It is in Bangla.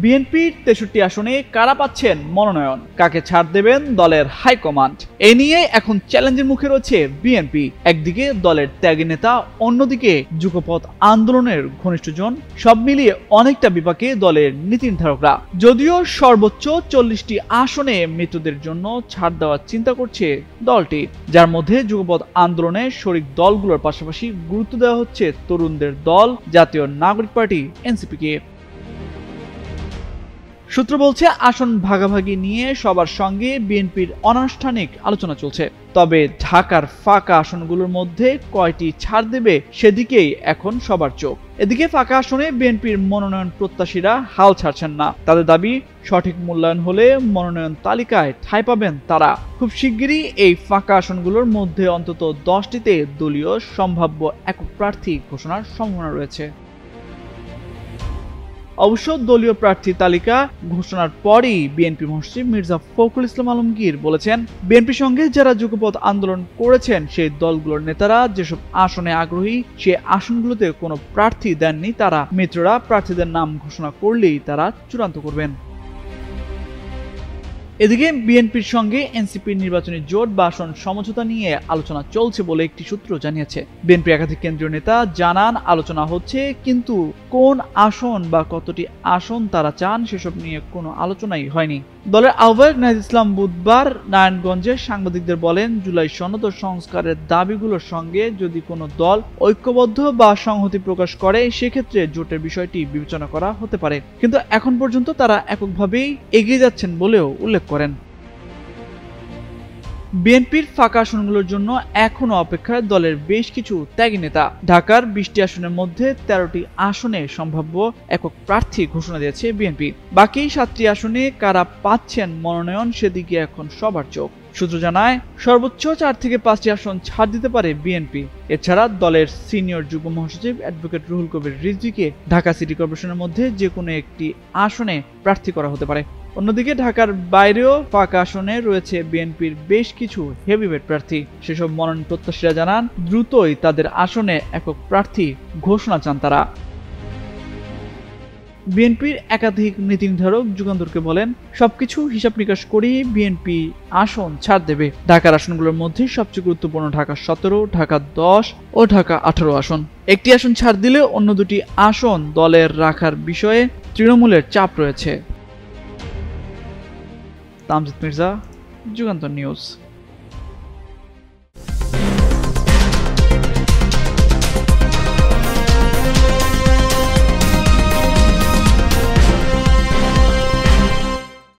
বিএনপির 63 আসনে কারা পাচ্ছেন মনোনয়ন, কাকে ছাড় দেবেন দলের হাইকমান্ড, এ নিয়ে এখন চ্যালেঞ্জের মুখে রয়েছে বিএনপি। একদিকে দলের ত্যাগী নেতা, অন্যদিকে যুগপৎ আন্দোলনের ঘনিষ্ঠজন, সব মিলিয়ে অনেকটা বিপাকে দলের নীতি নির্ধারকরা। যদিও সর্বোচ্চ 40টি আসনে মৃতদের জন্য ছাড় দেওয়ার চিন্তা করছে দলটি, যার মধ্যে যুগপৎ আন্দোলনের শরিক দলগুলোর পাশাপাশি গুরুত্ব দেওয়া হচ্ছে তরুণদের দল জাতীয় নাগরিক পার্টি এনসিপিকে। সূত্র বলছে, আসন ভাগাভাগি নিয়ে সবার সঙ্গে বিএনপির অনানুষ্ঠানিক আলোচনা চলছে। তবে ঢাকার ফাঁকা আসনগুলোর মধ্যে কয়টি ছাড় দেবে সেদিকেই এখন সবার চোখ। এদিকে ফাঁকা আসনে বিএনপির মনোনয়ন প্রত্যাশীরা হাল ছাড়ছেন না। তাদের দাবি, সঠিক মূল্যায়ন হলে মনোনয়ন তালিকায় ঠাঁই পাবেন তারা। খুব শিগগিরই এই ফাঁকা আসনগুলোর মধ্যে অন্তত 10টিতে দলীয় সম্ভাব্য একক প্রার্থী ঘোষণার সম্ভাবনা রয়েছে। অবশ্য দলীয় প্রার্থী তালিকা ঘোষণার পরই বিএনপি মহাসচিব মির্জা ফখরুল ইসলাম আলমগীর বলেছেন, বিএনপির সঙ্গে যারা যুগপৎ আন্দোলন করেছেন সেই দলগুলোর নেতারা যেসব আসনে আগ্রহী সে আসনগুলোতে কোনো প্রার্থী দেননি তারা। মিত্ররা প্রার্থীদের নাম ঘোষণা করলেই তারা চূড়ান্ত করবেন। এদিকে বিএনপির সঙ্গে এনসিপির নির্বাচনী জোট বা আসন সমঝোতা নিয়ে আলোচনা চলছে বলে একটি সূত্র জানিয়েছে। বিএনপি একাধিক কেন্দ্রীয় নেতা জানান, আলোচনা হচ্ছে, কিন্তু কোন আসন বা কতটি আসন তারা চান সেসব নিয়ে কোনো আলোচনাই হয়নি। দলের আহ্বায়ক নাহিদ ইসলাম বুধবার নারায়ণগঞ্জে সাংবাদিকদের বলেন, জুলাই সনদ সংস্কারের দাবিগুলোর সঙ্গে যদি কোনো দল ঐক্যবদ্ধ বা সংহতি প্রকাশ করে সেক্ষেত্রে জোটের বিষয়টি বিবেচনা করা হতে পারে, কিন্তু এখন পর্যন্ত তারা এককভাবেই এগিয়ে যাচ্ছেন বলেও উল্লেখ করেন। বিএনপির ফাঁকা আসনগুলোর জন্য এখনো অপেক্ষায় দলের বেশ কিছু ত্যাগী নেতা। ঢাকার 20টি আসনের মধ্যে 13টি আসনে সম্ভাব্য একক প্রার্থী ঘোষণা দিয়েছে বিএনপি। বাকি 7টি আসনে কারা পাচ্ছেন মনোনয়ন সেদিকে এখন সবার চোখ। সূত্র জানায়, সর্বোচ্চ 4 থেকে 5টি আসন ছাড় দিতে পারে বিএনপি। এছাড়া দলের সিনিয়র যুগ্ম মহাসচিব অ্যাডভোকেট রুহুল কবির রিজভীকে ঢাকা সিটি কর্পোরেশনের মধ্যে যে কোনো একটি আসনে প্রার্থী করা হতে পারে। অন্যদিকে ঢাকার বাইরেও ফাঁকা আসনে রয়েছে বিএনপির বেশ কিছু হেভিওয়েট প্রার্থী। সেসব মনোনয়ন প্রত্যাশীরা জানান, দ্রুতই তাদের আসনে একক প্রার্থী ঘোষণা চান তারা। বিএনপির একাধিক নীতি নির্ধারক যুগান্তরকে বলেন, সবকিছু হিসাব নিকাশ করেই বিএনপি আসন ছাড় দেবে। ঢাকার আসনগুলোর মধ্যে সবচেয়ে গুরুত্বপূর্ণ ঢাকা 17, ঢাকা 10 ও ঢাকা 18 আসন। একটি আসন ছাড় দিলে অন্য দুটি আসন দলের রাখার বিষয়ে তৃণমূলের চাপ রয়েছে। তামজিদ মির্জা, যুগান্তর নিউজ।